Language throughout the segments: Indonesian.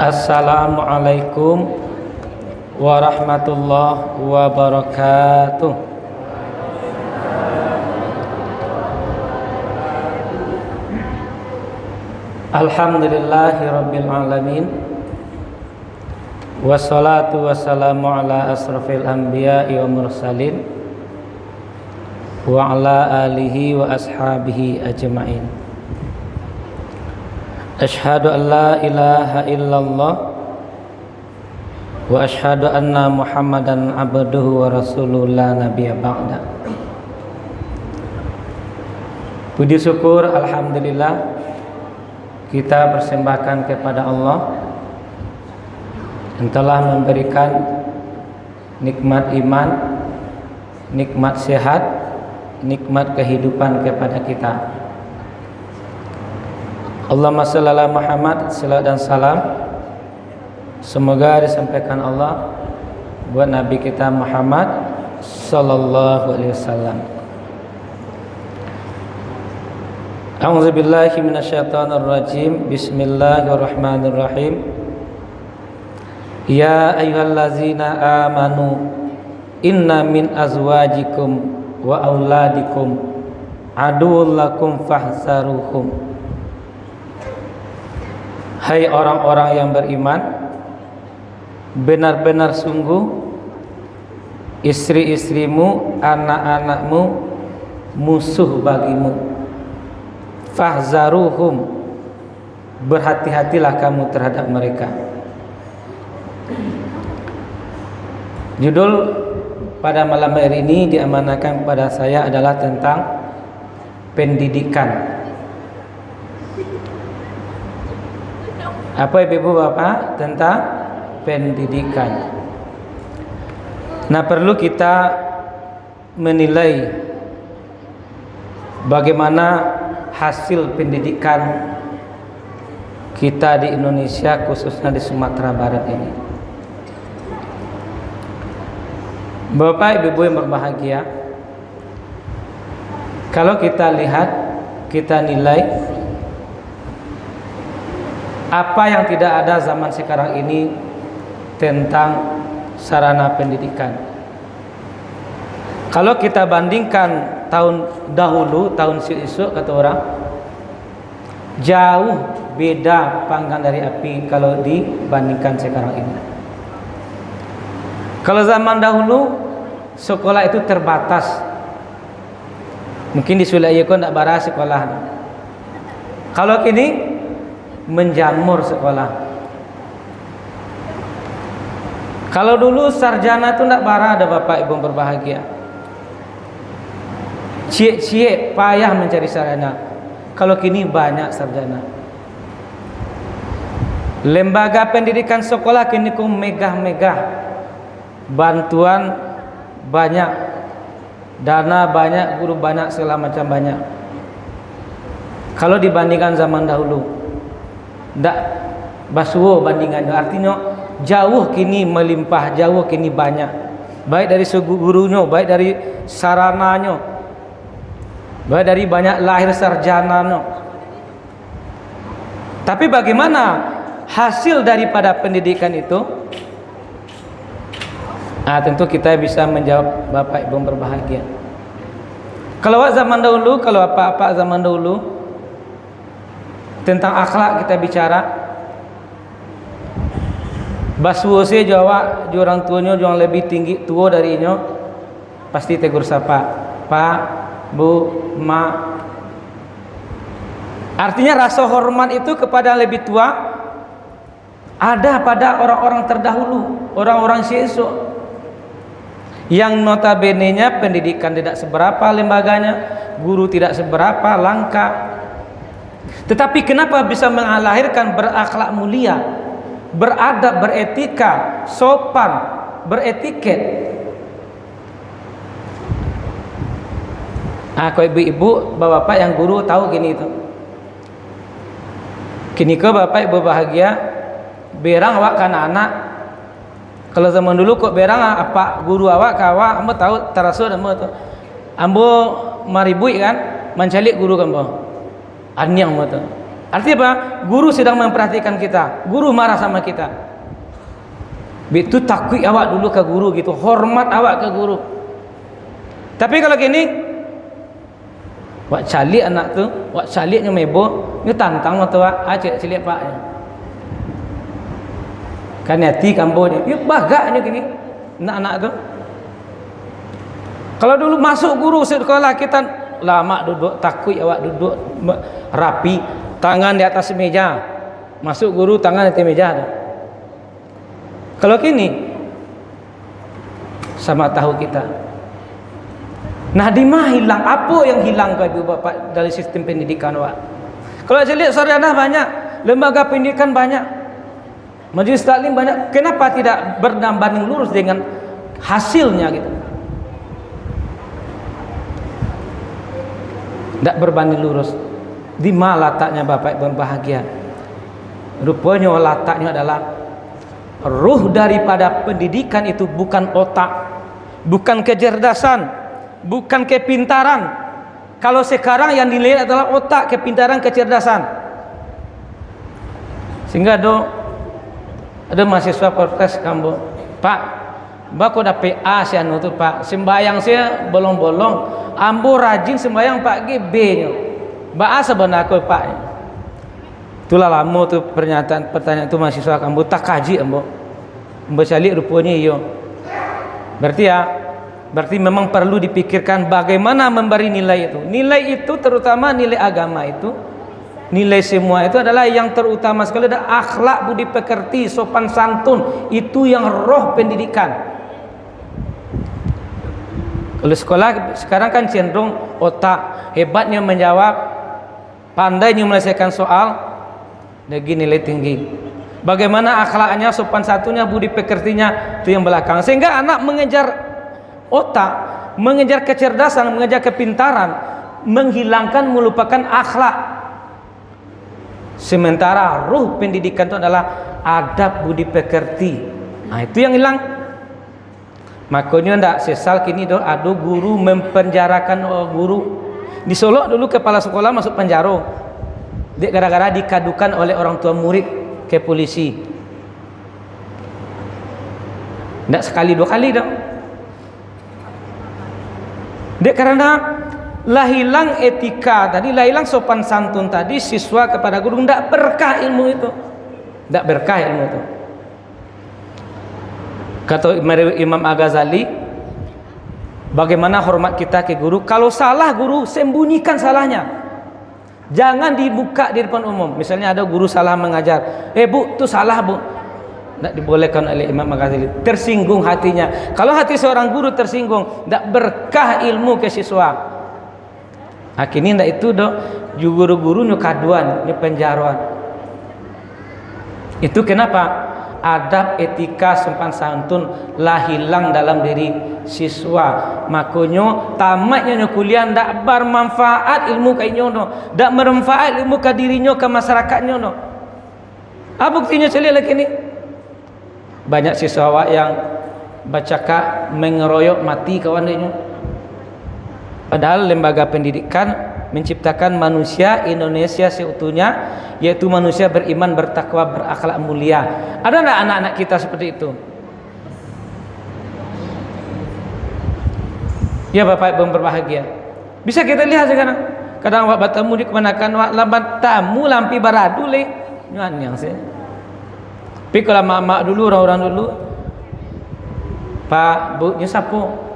Assalamualaikum warahmatullahi wabarakatuh. Alhamdulillahirabbil alamin. Wassalatu wassalamu ala asrafil anbiya'i wa mursalin wa ala alihi wa ashabihi ajma'in. Asyhadu an la ilaha illallah wa asyhadu anna Muhammadan abduhu wa rasuluhu la nabiyya ba'da. Puji syukur alhamdulillah kita persembahkan kepada Allah yang telah memberikan nikmat iman, nikmat sehat, nikmat kehidupan kepada kita. Allahumma shalli ala Muhammad, salat dan salam semoga disampaikan Allah buat Nabi kita Muhammad sallallahu alaihi wasallam. A'udzu billahi minasyaitonir rajim. Bismillahirrahmanirrahim. Ya ayyuhallazina amanu inna min azwajikum wa auladikum aduwwul lakum fahzaruhum. Hai orang-orang yang beriman, benar-benar sungguh istri-istrimu, anak-anakmu musuh bagimu. Fahzaruhum, berhati-hatilah kamu terhadap mereka. Judul pada malam hari ini diamanahkan kepada saya adalah tentang pendidikan. Apa ibu bapak tentang pendidikan? Nah, perlu kita menilai bagaimana hasil pendidikan kita di Indonesia, khususnya di Sumatera Barat ini. Bapak ibu yang berbahagia, kalau kita lihat, kita nilai apa yang tidak ada zaman sekarang ini tentang sarana pendidikan. Kalau kita bandingkan tahun dahulu, tahun sisuk kata orang, jauh beda panggang dari api kalau dibandingkan sekarang ini. Kalau zaman dahulu sekolah itu terbatas, mungkin di Sulawesi tidak bara sekolah. Kalau kini menjamur sekolah. Kalau dulu sarjana itu tidak bara, ada bapak ibu berbahagia, cie-cie payah mencari sarjana. Kalau kini banyak sarjana. Lembaga pendidikan sekolah kini ku megah-megah, bantuan banyak, dana banyak, guru banyak, segala macam banyak. Kalau dibandingkan zaman dahulu, ndak basuh bandingannya, artinya jauh kini melimpah, jauh kini banyak, baik dari segi gurunya, baik dari sarananya, baik dari banyak lahir sarjananya. Tapi bagaimana hasil daripada pendidikan itu? Tentu kita bisa menjawab bapak ibu berbahagia. Kalau zaman dahulu, kalau apa-apa zaman dahulu tentang akhlak kita bicara, basuose Jawa, orang tuanya yang lebih tinggi tua darinya pasti tegur sapa, Pak, Bu, Ma. Artinya rasa hormat itu kepada yang lebih tua ada pada orang-orang terdahulu, orang-orang sesuk yang notabene-nya pendidikan tidak seberapa lembaganya, guru tidak seberapa langka. Tetapi kenapa bisa melahirkan berakhlak mulia, beradab, beretika, sopan, beretiket? Kau ibu-ibu, bapak-bapak yang guru tahu gini itu. Kini ke bapak ibu bahagia, berang awak kan anak. Kalau zaman dulu kok berang apa guru awak kawa, ambo tahu terasul ambo tu. Ambo maribui kan, mencalik guru kan boh. Anyang ambo tu. Artinya apa? Guru sedang memperhatikan kita, guru marah sama kita. Itu takut awak dulu ke guru gitu, hormat awak ke guru. Tapi kalau gini, wak calik anak tu, wak caliknya mebo, ni tantang mata wak, acik calik pak. Kan hati kambo ni, yuk bagaknya gini, anak-anak tu. Kalau dulu masuk guru sekolah kita lama duduk, takut awak duduk rapi, tangan di atas meja. Masuk guru tangan di atas meja tu. Kalau kini sama tahu kita. Nah, di mana hilang? Apa yang hilang ke ibu bapak dari sistem pendidikan awak? Kalau saya lihat sarjana banyak, lembaga pendidikan banyak, majelis taklim banyak. Kenapa tidak berbanding lurus dengan hasilnya gitu? Tidak berbanding lurus. Di mana letaknya bapak ibu bahagia? Rupanya letaknya adalah ruh daripada pendidikan itu bukan otak, bukan kecerdasan, bukan kepintaran. Kalau sekarang yang dilihat adalah otak, kepintaran, kecerdasan. Sehingga ada mahasiswa protes kambo, Pak, bako dah PA saya anu tu Pak, sembayang saya bolong-bolong, ambo rajin sembayang Pak G B nya. Ba sebenarnya aku Pak. Itulah lama tu pertanyaan tu mahasiswa kambo tak kaji ambo. Ambo calik rupanya iyo. Berarti memang perlu dipikirkan bagaimana memberi nilai itu. Nilai itu terutama nilai agama itu, nilai semua itu adalah yang terutama sekali adalah akhlak, budi pekerti, sopan santun. Itu yang roh pendidikan. Kalau sekolah sekarang kan cenderung otak, hebatnya menjawab, pandainya menyelesaikan soal, lagi nilai tinggi. Bagaimana akhlaknya, sopan santunnya, budi pekertinya, itu yang belakang. Sehingga anak mengejar otak, mengejar kecerdasan, mengejar kepintaran, menghilangkan, melupakan akhlak. Sementara ruh pendidikan itu adalah adab budi pekerti. Nah, itu yang hilang. Makanya ndak sesal kini ada guru mempenjarakan guru. Di Solo dulu kepala sekolah masuk penjara. Dia gara-gara dikadukan oleh orang tua murid ke polisi. Ndak sekali dua kali dong. Dia karena lah hilang etika tadi, lah hilang sopan santun tadi, siswa kepada guru ndak berkah ilmu itu. Ndak berkah ilmu itu. Kata Imam Al-Ghazali, bagaimana hormat kita ke guru? Kalau salah guru, sembunyikan salahnya. Jangan dibuka di depan umum. Misalnya ada guru salah mengajar, Bu, itu salah Bu. Tidak dibolehkan oleh Imam Al-Ghazali. Tersinggung hatinya. Kalau hati seorang guru tersinggung, tidak berkah ilmu ke siswa. Akhirnya tidak itu doh, guru-guru nyukaduan, penjaruan. Itu kenapa? Adab, etika, sopan santun lah hilang dalam diri siswa. Makanya tamatnya kuliah ndak bermanfaat ilmu kainyo no, ndak bermanfaat ilmu ke dirinya, ke masyarakatnya no. Apa buktinya sekali lagi ni? Banyak siswa yang bacaka mengeroyok mati kawannya. Padahal lembaga pendidikan menciptakan manusia Indonesia seutuhnya, yaitu manusia beriman, bertakwa, berakhlak mulia. Ada enggak anak-anak kita seperti itu? Ya Bapak Ibu berbahagia. Bisa kita lihat sekarang. Kadang wak batamu di kemenakan wak lambat tamu lampi baradu le. Nyuan yang sih. Tapi kalau mak-mak dulu, orang-orang dulu, Pak, Bu, nya sapo?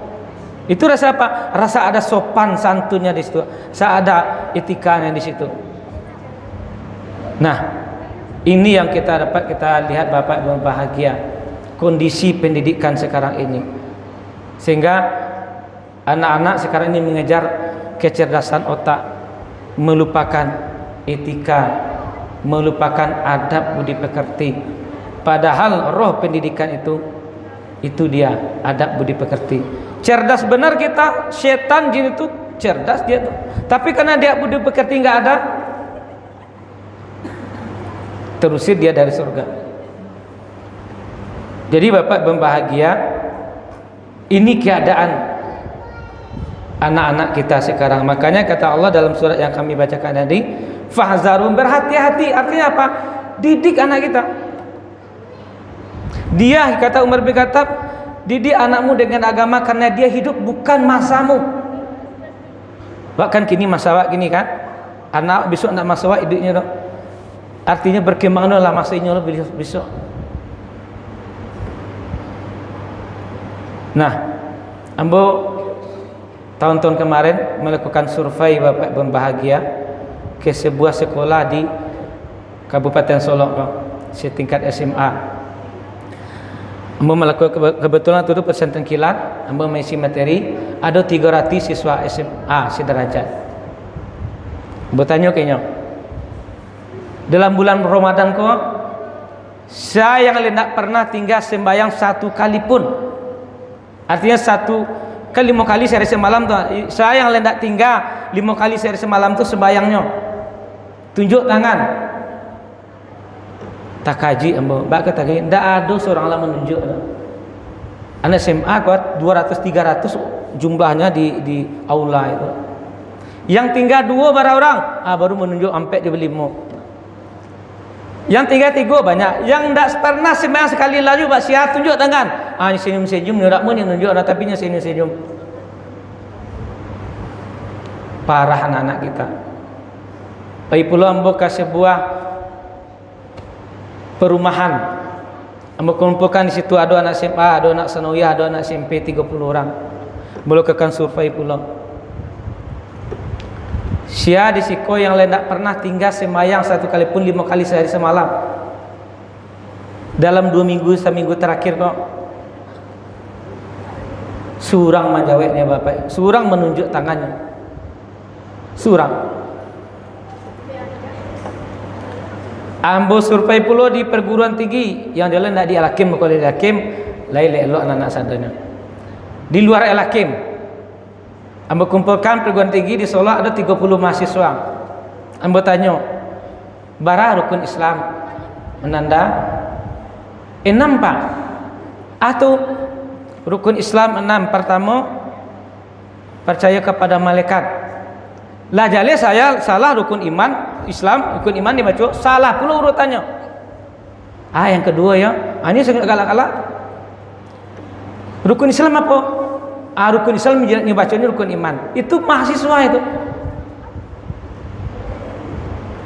Itu rasa apa? Rasa ada sopan santunnya di situ, rasa ada etikanya di situ. Nah, ini yang kita dapat kita lihat Bapak Ibu bahagia, kondisi pendidikan sekarang ini. Sehingga anak-anak sekarang ini mengejar kecerdasan otak, melupakan etika, melupakan adab budi pekerti. Padahal roh pendidikan itu dia adab budi pekerti. Cerdas benar kita, setan jin itu cerdas dia tuh. Tapi karena dia budi pekerti nggak ada, terusir dia dari surga. Jadi Bapak berbahagia, ini keadaan anak-anak kita sekarang. Makanya kata Allah dalam surat yang kami bacakan tadi, Fahzarum, berhati-hati. Artinya apa? Didik anak kita. Dia, kata Umar bin Khattab, didik anakmu dengan agama karena dia hidup bukan masamu. Bahkan kini masa gini kan, anak besok nak masa hidupnya dong. Artinya berkembanglah masanya besok. Nah, ambo tahun-tahun kemarin melakukan survei Bapak Ibu bahagia ke sebuah sekolah di Kabupaten Solok, setingkat SMA. Ambo melakukan kebetulan itu pesantren kilat, ambo mengisi materi, ada 300 siswa SMA sederajat. Ambo tanya kayaknya, dalam bulan Ramadan kok saya yang tidak pernah tinggal sembahyang satu kali pun. Artinya 1 kali 5 kali sehari semalam tuh. Saya yang tidak tinggal 5 kali sehari semalam tuh sembahyangnya. Tunjuk tangan. Tak kaji ambo, bak kata kaji, tidak ada seorang lah menunjuk. Anak SMA kuat 200-300 jumlahnya di aula itu. Yang tinggal 2 bara orang, baru menunjuk sampai di 5. Yang tinggal 3 banyak. Yang tidak pernah sembahyang sekali lagi bak siap tunjuk tangan. Ini senyum-senyum nyorak mun yang nunjuk anak tapi nya senyum-senyum. Parah anak-anak kita. Pai pula ambo ka sebuah perumahan. Ambo kumpulkan di situ ada anak SMA, ada anak sanawiyah, ada anak SMP 30 orang. Melakukan survei pula. Sia di siko yang lain tak pernah tinggal sembahyang 1 kali pun 5 kali sehari semalam. Dalam 2 minggu, seminggu terakhir kok. Surang menjawabnya Bapak. Surang menunjuk tangannya. Surang. Ambo survei pula di perguruan tinggi yang dia nak di Al-Hakim, kalau di Al-Hakim lain elok anak-anak sadanya. Di luar Al-Hakim, ambo kumpulkan perguruan tinggi di Solo ada 30 mahasiswa. Ambo tanya, bara rukun Islam menanda 6 Pak. Atau rukun Islam 6. Pertama, percaya kepada malaikat. Lah jale saya salah rukun iman Islam, rukun iman dibaca salah pula urutannya. Yang kedua ya, ini sangat galak-galak. Rukun Islam apa? Rukun Islam dibacanya rukun iman. Itu mahasiswa itu.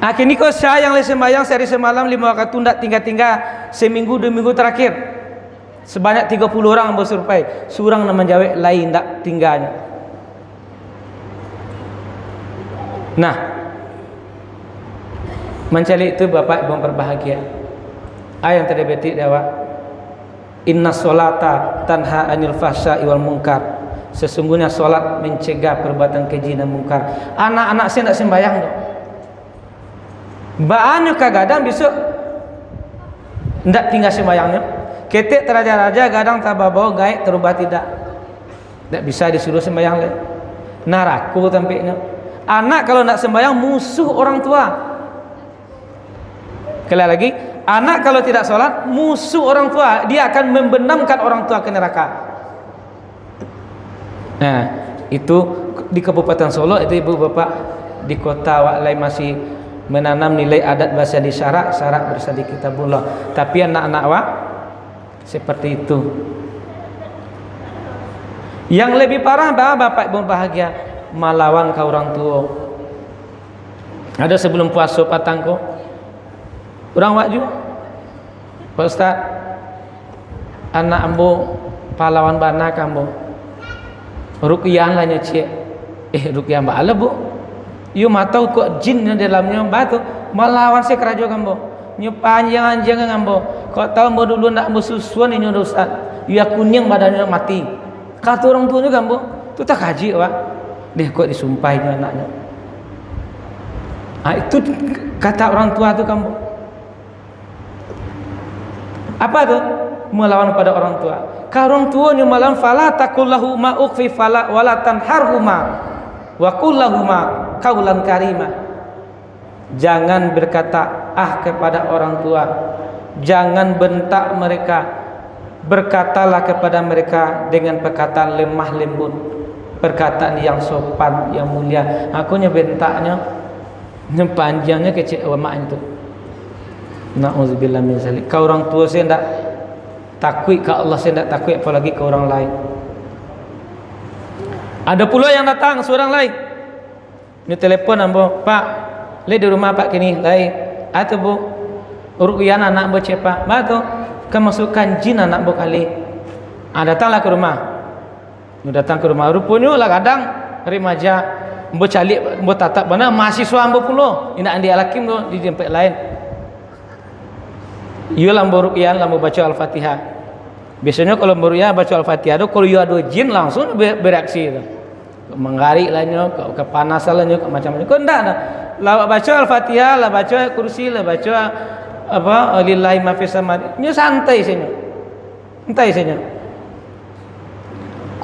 Kini kok saya yang sembahyang sehari semalam 5 waktu tidak tinggal-tinggal seminggu 2 minggu terakhir. Sebanyak 30 orang ambo survei. Surang nama jawab lain tak tinggalnya. Nah, mencari itu Bapak Ibu berbahagia. Ayat yang terbetik dewa. Inna sholata tanha anil fahsya'i wal munkar. Sesungguhnya solat mencegah perbuatan keji dan munkar. Anak-anak saya tidak sembahyang tu. Baannya kadang besok tidak tinggal sembahyangnya. Ketik teraja-raja kadang tak bawa gaib terubah tidak. Tak bisa disuruh sembahyang lagi. Naraku tampaknya. Anak kalau nak sembahyang musuh orang tua. Sekali lagi, anak kalau tidak sholat musuh orang tua. Dia akan membenamkan orang tua ke neraka. Nah, itu di Kabupaten Solo itu ibu bapak di kota Waklai masih menanam nilai adat bahasa di syarak bersadi kitabullah. Tapi anak-anak wak seperti itu. Yang lebih parah bapak ibu bahagia melawan ke orang tua. Ada sebelum puasa patangko orang wak juga Pak Ustaz, anak ambo pahlawan bana kambo ruqyah lah nyecek ruqyah mbak ala bu you matau kok jin di dalamnya batu melawan saya kerajo kambo nyu panjang-panjang kambo kok tahu ambo dulu nak ambo susuan ini udah Ustaz ya kuning badannya mati kata orang tuanya kambo tu tak kaji wak deh kok disumpahinya anaknya. Itu kata orang tua tu kamu. Apa tu? Melawan pada orang tua. Kalau orang tuanya melawan fala taqullahu ma ukhfi fala wala tanharhuma wa qullahuma qaulan karima. Jangan berkata kepada orang tua. Jangan bentak mereka. Berkatalah kepada mereka dengan perkataan lemah lembut. Perkataan yang sopan, yang mulia. Akunya bentaknya Yang panjangnya kecil mak itu. Nauzubillah min zalik. Kau orang tua saya tidak takut ke Allah, saya tidak takut apalagi ke orang lain. Ada pula yang datang seorang lain. Ni telefon ambo, Pak, le di rumah Pak kini lain. Atau bu, uruyan anak bu cepat. Batu, kemasukan jin anak bu kali. Datanglah ke rumah. Datang ke rumah. Rupanya lah kadang remaja, bu calik, bu tatap mana mahasiswa ambo pulo. Ina andi alakim tu di tempat lain. Ia lambu ruqyah, lambu baca Al-Fatihah. Biasanya kalau ruqyah baca Al-Fatihah tu, kalau ia ada jin langsung bereaksi tu. Menggarik lah nyo, kepanasan lah nyo, macam-macam. Kau ndak ada. Lah baca Al-Fatihah, lah baca kursi, lah baca apa lillahi ma fis samawati. Nyo santai saja. Santai saja.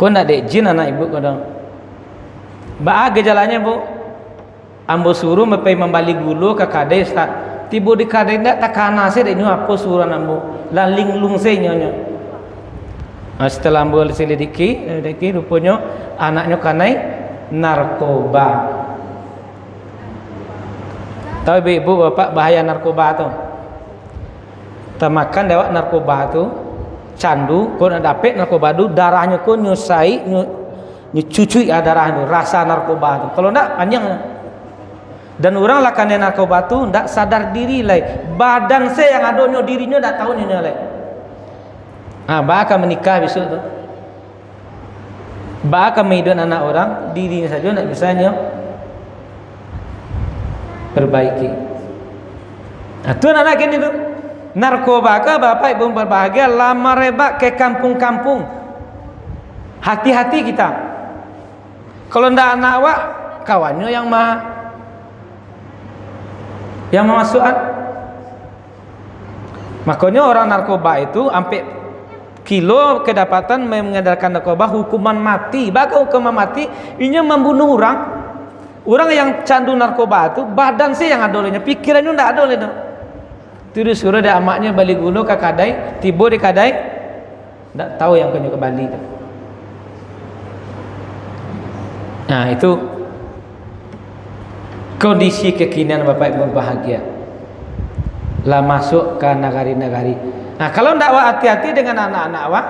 Kau ndak ada jin anak ibu kau dah. Ba gejalanya bu. Ambo suruh mepai membalik gulu ke kadai Ustaz. Tiba di kadai ndak takana saya dak nyo apa suruh ambo. Lah linglung saya nyo. Setelah ambo selidiki rupanya anaknya kanai narkoba. Tahu ibu bapak bahaya narkoba tu? Tamakan dewak narkoba tu candu, kau nak dapat narkoba tu darahnya kau nyusai nyucuci darah tu rasa narkoba tu. Kalau ndak panjang. Dan orang lakukan narkoba tu ndak sadar diri lai. Badan saya yang adonyo dirinya ndak tahu nyonya lai. Bakal menikah besok tu. Bakal menghidup anak orang, dirinya saja nak bisanya perbaiki. Tu anak ini tu narkoba ke bapak ibu berbahagia lama rebak ke kampung-kampung. Hati-hati kita. Kalau ndak anak awak kawannya yang masukkan. Makanya orang narkoba itu sampai kilo kedapatan mengedarkan narkoba hukuman mati. Bahkan hukuman mati ini membunuh orang. Orang yang candu narkoba itu badan sih yang adolnya, pikirannya ndak adol itu. Terus suruh dia amaknya balik gulu ke kadai, tiba di kadai ndak tahu yang kena ke Bali itu. Nah, itu kondisi kekinian Bapak Ibu bahagia. Lah masuk ke nagari-nagari. Nah, kalau ndak hati-hati dengan anak-anak awak,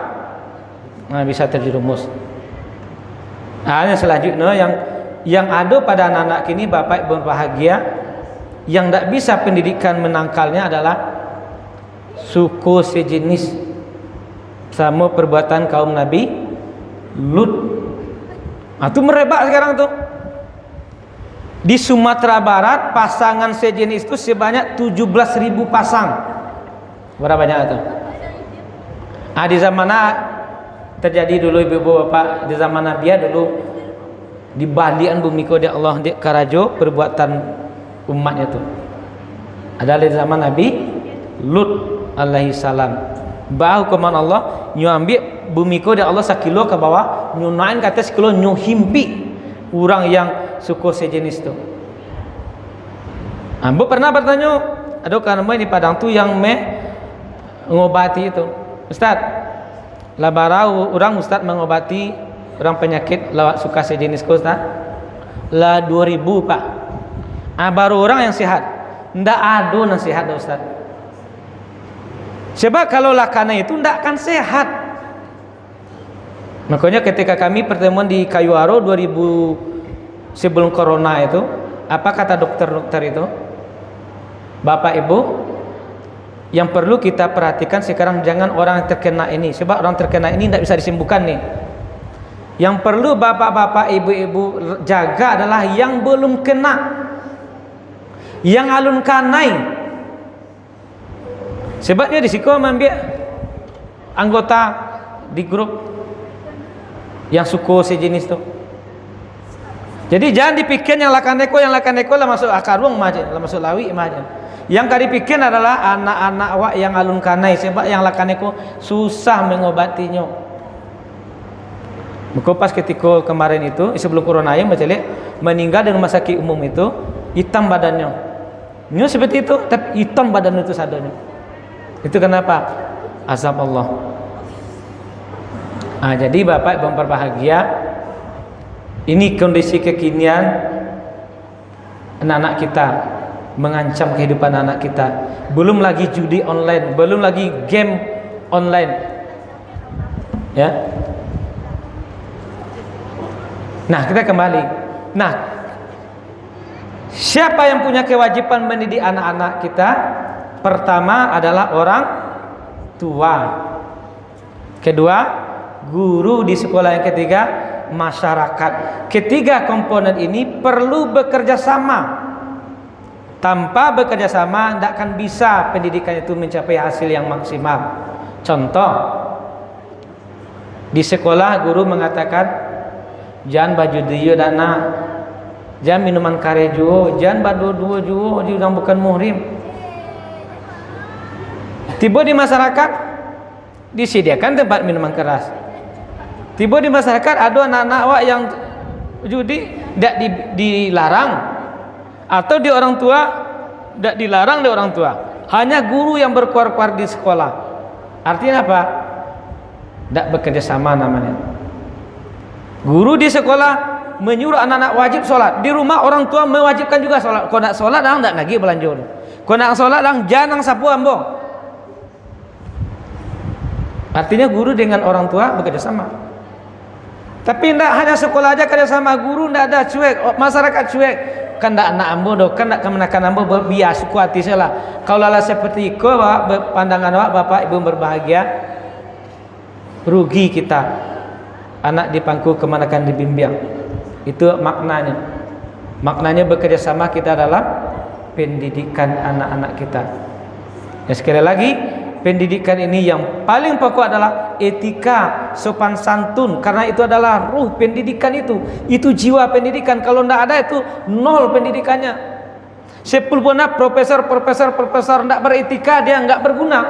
bisa terjerumus. Nah, yang selanjutnya yang ada pada anak-anak kini Bapak Ibu bahagia, yang ndak bisa pendidikan menangkalnya adalah suku sejenis sama perbuatan kaum Nabi Lut. Itu merebak sekarang tuh. Di Sumatera Barat pasangan sejenis itu sebanyak 17.000 pasang. Berapa banyak itu? Di zaman terjadi dulu ibu bapak, di zaman Nabi dulu di balian bumi ko dia Allah dia karajo perbuatan umatnya itu. Adalah di zaman Nabi Lut alaihi salam. Bah hukuman Allah nyu ambil bumi ko dia Allah sakilo ke bawah, nyu nain ke atas sekilo nyu himpi orang yang suku sejenis itu. Ambo pernah bertanya, ada kan ini Padang tu yang mengobati itu. Ustaz, labarau orang Ustaz mengobati orang penyakit lawat suka sejenis ko Ustaz. Lah 2000 Pak. Baru orang yang sehat. Ndak ada yang sehat Ustaz. Sebab kalau lakana itu ndak akan sehat. Makanya ketika kami pertemuan di Kayuaro 2000 sebelum corona itu, apa kata dokter-dokter itu? Bapak Ibu, yang perlu kita perhatikan sekarang jangan orang yang terkena ini, sebab orang terkena ini tidak bisa disembuhkan nih. Yang perlu bapak-bapak, ibu-ibu jaga adalah yang belum kena, yang alun kanai. Sebabnya di situ ambil anggota di grup yang suku sejenis itu. Jadi jangan dipikir yang lakan neko lah masuk akarung aja, lah masuk lawi aja. Yang kali pikir adalah anak-anak awak yang alun kanai, sebab yang lakan neko susah mengobatinya. Maka pas ketika kemarin itu sebelum corona yang macam meninggal dengan rumah sakit umum itu hitam badannya. Ini seperti itu, tapi hitam badan itu sadanya. Itu kenapa? Azab Allah. Jadi Bapak Ibu berbahagia, ini kondisi kekinian anak-anak kita. mengancam kehidupan anak kita. Belum lagi judi online, belum lagi game online. Ya. Nah, kita kembali. Nah, siapa yang punya kewajiban mendidik anak-anak kita? Pertama adalah orang tua. Kedua, guru di sekolah. Yang ketiga, masyarakat. Ketiga komponen ini perlu bekerja sama. Tanpa bekerja sama, tidak akan bisa pendidikan itu mencapai hasil yang maksimal. Contoh, di sekolah guru mengatakan, jangan baju diyo dana, jangan minuman kare juo, jangan badu duo juo, jangan bukan muhrim. Tiba di masyarakat disediakan tempat minuman keras. Tiba di masyarakat ada anak-anak wak yang judi tidak dilarang, atau di orang tua tidak dilarang di orang tua. Hanya guru yang berkuar-kuar di sekolah. Artinya apa? Tidak bekerja sama namanya. Guru di sekolah menyuruh anak-anak wajib sholat. Di rumah orang tua mewajibkan juga sholat. Kau nak sholat dah tidak lagi belanjur. Kau nak sholat dah jangan sapu ambo. Artinya guru dengan orang tua bekerja sama. Tapi tidak hanya sekolah aja kerja sama, guru tidak ada, cuek, masyarakat cuek. Kan tidak anak ambo do, kan tidak kemenakan ambo biasa kuati salah. Kalau lala seperti itu, pandangan bapak ibu berbahagia, rugi kita. Anak dipangku kemanakan dibimbing. Itu maknanya. Maknanya bekerja sama kita dalam pendidikan anak-anak kita. Ya, sekali lagi, pendidikan ini yang paling pokok adalah etika, sopan santun, karena itu adalah ruh pendidikan itu jiwa pendidikan. Kalau tidak ada itu nol pendidikannya. Sepuluh profesor tidak beretika, dia nggak berguna.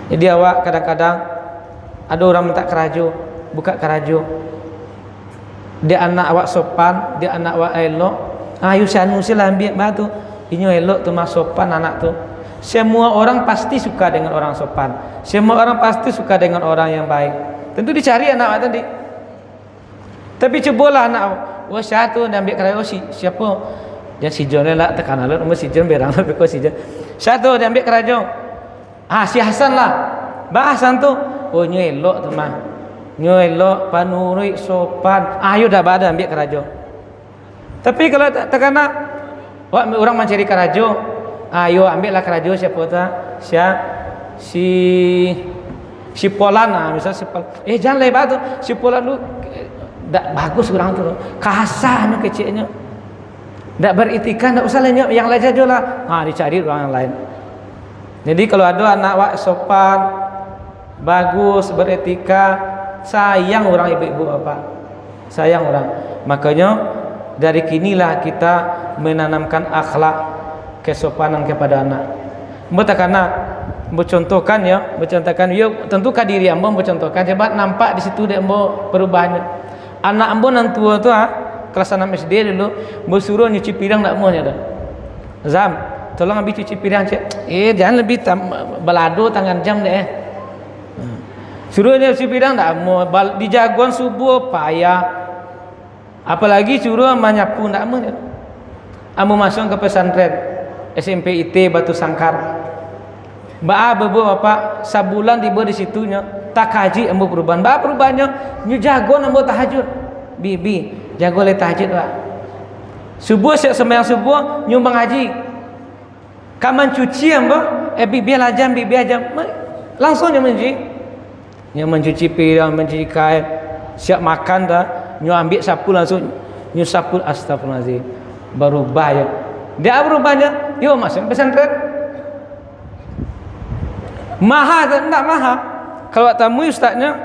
Jadi awak kadang-kadang ada orang minta kerajo, buka kerajo. Dia anak awak sopan, dia anak awak elok. Ayo sanu sila ambil batu. Ini elok tu mas sopan anak tu. Semua orang pasti suka dengan orang sopan. Semua orang pasti suka dengan orang yang baik. Tentu dicari anak tadi. Tapi cobalah anak, wah satu ambil kerja, siapa? Dia si John lah tekan alur, si John berang tapi kok si John. Satu dia ambil kerja. Si Hasan lah. Bah Hasan tu, oh nyelok tu mah. Nyelok, panurui, sopan. Ayo dah badan ambil kerja. Tapi kalau tekana, orang mencari kerja. Ayo ambillah kerajo siapa tu? Si Polan misal si Polan. Jangan lebar tu. Si Polan tu tak bagus orang tu. Kasarnya kecilnya. Tak beretikan, tak usah lenyap yang lain saja lah. Dicari orang yang lain. Jadi kalau ada anak wak sopan, bagus, beretika, sayang orang ibu-ibu bapak. Sayang orang. Makanya dari kinilah kita menanamkan akhlak kesopanan kepada anak. Bertakana bercontohkan ya, bercontohkan ya tentu kadiri ambo bercontohkan sebab nampak di situ dia ambo perubahannya. Anak ambo nan tua tu kelas 6 SD dulu bersuruh nyuci piring tak mau dah. Zam, tolong ambil cuci piring cik. Jangan lebih balado tangan jam deh. Suruh dia cuci piring tak mau, di jagoan subuh payah. Apalagi suruh menyapu tak mau. Ambo masuk ke pesantren SMP IT Batu Sangkar. Bebo bapak sabulan tiba di situnya tak haji ambo perubahan. Perubahannya nyu jago ambo tahajud. Bibi jago le tahajud lah. Subuh sembahyang subuh nyumbang haji. Kaman cuci ambo bibi lajam bibi aja langsung nya mencuci piring, mencuci kain, siap makan dah, nyu ambil sapu langsung nyu sapu astagfirullahalazim. Berubah ya. Dia berubahnya, yuk masuk pesantren. Mahal tak? Tak mahal. Kalau tamu ustaznya,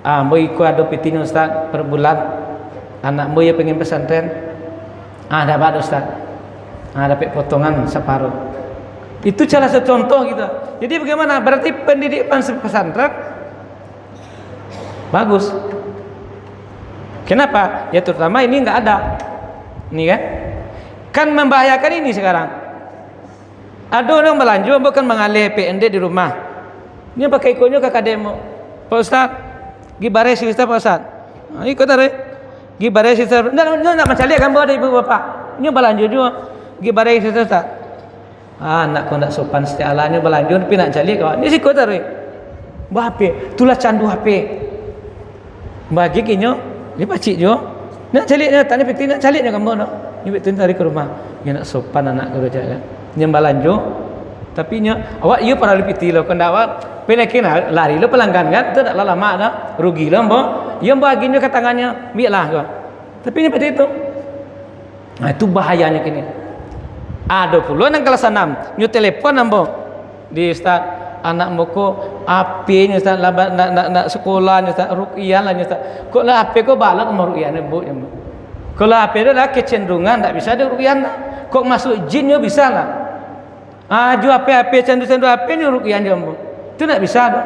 mau ikut ada petinya ustaz per bulan. Anak mau ya pengen pesantren. Dapat ustaz. Dapat potongan separuh. Itu salah satu contoh gitu. Jadi bagaimana? Berarti pendidikan pesantren bagus. Kenapa? Ya terutama ini enggak ada. Ini kan membahayakan ini sekarang. Ada orang belanja bukan mengalih PND di rumah. Ini pakai ikonnya kakak demo. Pak Ustaz, gibare sista Pak Ustaz. Ikut tadi. Gibare sista. Enggak mencari kan ada ibu bapak. Nya balanjur juga. Gi bareng sesat. Anak ko ndak sopan setiap alanya balanjur pi nak cali kau. Ni sikot tare. Bah HP, tulah candu HP. Bagi kinyo, ni pacik jo. Nak cali nya tanya piti nak cali nya kamu no. Ni betul tarik ke rumah. Nya nak sopan anak ko jaga. Nya balanjur. Tapi nya awak ieu para piti lo kan awak penekin lari lo pelanggan kan tu dak lama dah. Rugi lo mbo. Ieu bagi nya ke tangannya, biarlah kau. Tapi ni seperti itu. Nah, itu bahayanya kini. Ada pula nang kelas 6, nyu telepon ambo. Di Ustaz, anak moko HP nya Ustaz nak sekolah nya Ustaz, ruqyah lah nya Ustaz. Kok lah HP ko balak sama ruqyah ne bu. Kalau HP dia lah kecenderungan tak bisa ada ruqyah. Kok masuk jin nya bisa lah. Ju HP candu-candu HP nya ruqyah nya ambo. Itu tak bisa dah.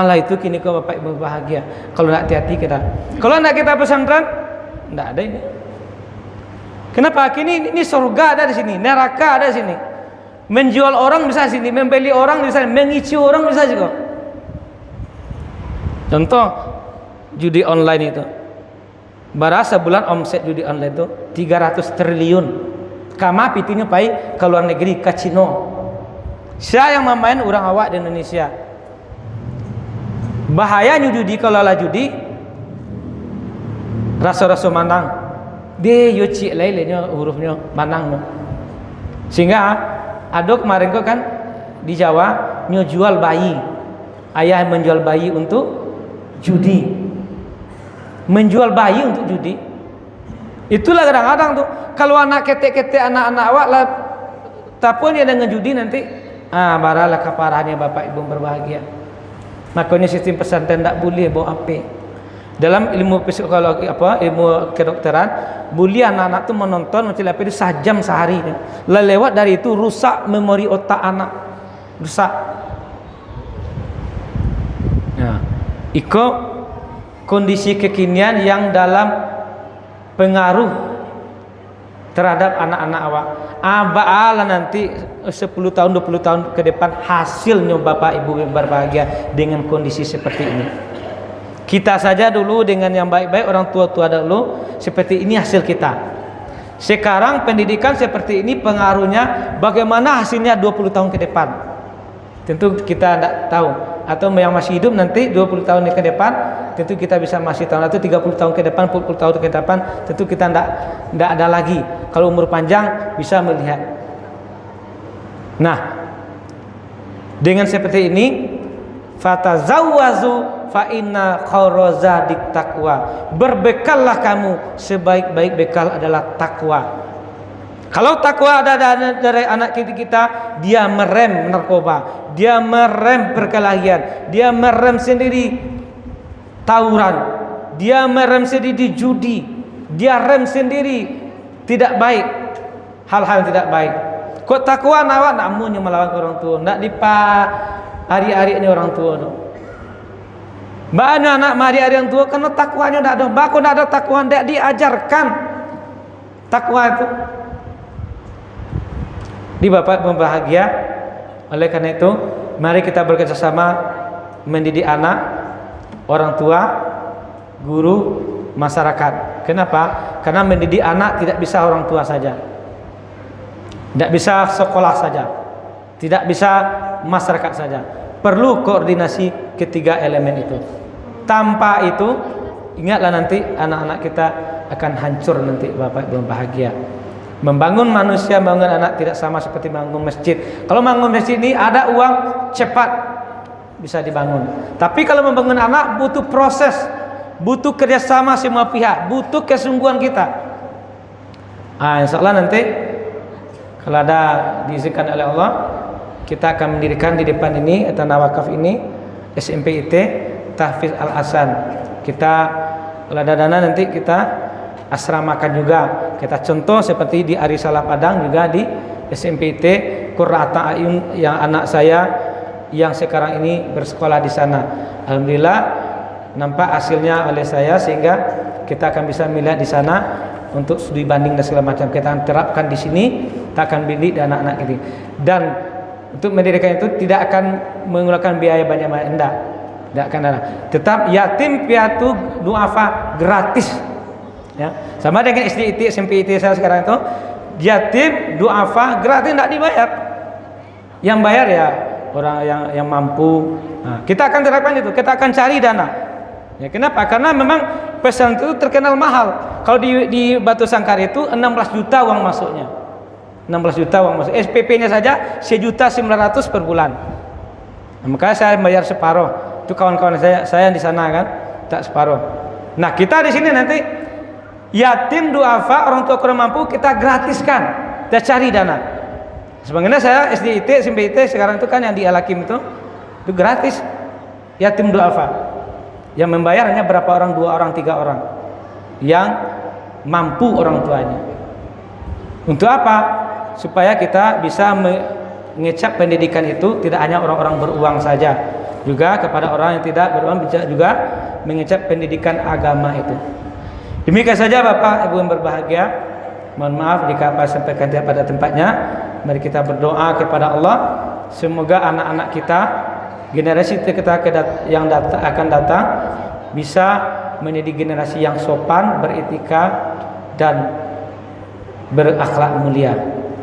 Lah itu kini kau bapak ibu bahagia. Kalau nak hati-hati kita. Kalau nak kita pesantren, tidak ada ini. Kenapa? Kini ini surga ada di sini, neraka ada di sini. Menjual orang bisa di sini, membeli orang bisa, mengicu orang bisa juga. Contoh judi online itu. Barasa bulan omset judi online itu 300 triliun. Kama pitinya pai ke luar negeri ke Cina. Siapa yang memain orang awak di Indonesia? Bahayanya judi kalau lah judi rasa-rasa manang. Dia yo cik lain-lainnya hurufnya manang no. Sehingga ada kemarin kok kan di Jawa nyo jual bayi. Ayah menjual bayi untuk judi. Menjual bayi untuk judi. Itulah kadang-kadang tuh kalau anak ketek-ketek anak-anak awak lah tapun dia dengan judi nanti baralah kaparahannya bapak ibu berbahagia. Makanya sistem pesantren tak boleh bawa HP. Dalam ilmu psikologi ilmu kedokteran, boleh anak-anak tu menonton macam apa itu sejam sehari. Lewat dari itu rusak memori otak anak. Rusak. Nah, iko kondisi kekinian yang dalam pengaruh terhadap anak-anak awak. Ba'ala nanti 10 tahun 20 tahun ke depan hasilnya bapak ibu berbahagia dengan kondisi seperti ini. Kita saja dulu dengan yang baik-baik, orang tua-tua dulu seperti ini hasil kita. Sekarang pendidikan seperti ini pengaruhnya bagaimana hasilnya 20 tahun ke depan. Tentu kita tidak tahu. Atau yang masih hidup nanti 20 tahun ke depan tentu kita bisa masih tahu. Atau 30 tahun ke depan, 40 tahun ke depan tentu kita tidak ada lagi. Kalau umur panjang bisa melihat. Nah, dengan seperti ini fatazawwazu fa inna khairaz taqwa. Berbekallah kamu, sebaik-baik bekal adalah takwa. Kalau takwa ada dari anak kita, dia merem narkoba, dia merem perkelahian, dia merem sendiri tawuran, dia merem sendiri judi, dia rem sendiri tidak baik, hal-hal yang tidak baik. Kok takwa nawak namun yang melawan orang tua, nak dipa hari-hari ini orang tua tu. Banyak anak hari-hari orang tua karena takwanya tidak ada. Bahkan tidak ada takwa, tidak diajarkan takwa itu. Di bapak berbahagia. Oleh karena itu, mari kita bekerjasama mendidik anak, orang tua, guru, masyarakat. Kenapa? Karena mendidik anak tidak bisa orang tua saja, tidak bisa sekolah saja, tidak bisa masyarakat saja. Perlu koordinasi ketiga elemen itu. Tanpa itu, ingatlah nanti anak-anak kita akan hancur nanti bapak belum bahagia. Membangun manusia, membangun anak tidak sama seperti membangun masjid. Kalau membangun masjid ini ada uang cepat bisa dibangun. Tapi kalau membangun anak butuh proses, butuh kerjasama semua pihak, butuh kesungguhan kita. Insya Allah nanti kalau ada diizinkan oleh Allah, kita akan mendirikan di depan ini tanah wakaf ini SMPIT Tahfiz Al Hasan. Kita kalau ada dana nanti kita asramakan juga. Kita contoh seperti di Arisalah Padang juga di SMPT Qurrata Ayun yang anak saya yang sekarang ini bersekolah di sana. Alhamdulillah nampak hasilnya oleh saya sehingga kita akan bisa melihat di sana untuk studi banding dan segala macam. Kita akan terapkan di sini, kita akan bidik dan anak-anak ini. Dan untuk mendirikan itu tidak akan menggunakan biaya banyak-banyak, tidak akan ada. Tetap yatim piatu duafa gratis. Ya, sama dengan SD IT, SMP IT saya sekarang itu, yatim duafa gratis, tidak dibayar. Yang bayar ya orang yang mampu. Nah, kita akan terapkan itu, kita akan cari dana. Ya, kenapa? Karena memang pesantren itu terkenal mahal. Kalau di Batu Sangkar itu 16 juta uang masuknya. 16 juta uang masuk. SPP-nya saja 1.900.000 per bulan. Nah, makanya saya bayar separuh. Itu kawan-kawan saya di sana kan, tak separuh. Nah, kita di sini nanti yatim duafa, orang tua kurang mampu, kita gratiskan. Kita cari dana. Sebenarnya saya SD IT, SMP IT sekarang itu kan yang di Al-Hakim itu gratis. Yatim duafa. Yang membayar hanya berapa orang, 2 orang, 3 orang yang mampu orang tuanya. Untuk apa? Supaya kita bisa mengecap pendidikan itu tidak hanya orang-orang beruang saja, juga kepada orang yang tidak beruang bisa juga mengecap pendidikan agama itu. Demikian saja Bapak Ibu yang berbahagia. Mohon maaf jika apa sampaikan tidak pada tempatnya. Mari kita berdoa kepada Allah, semoga anak-anak kita, generasi kita yang akan datang bisa menjadi generasi yang sopan, beretika dan berakhlak mulia.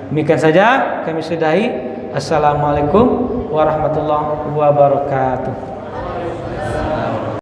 Demikian saja kami sudahi. Assalamualaikum warahmatullahi wabarakatuh.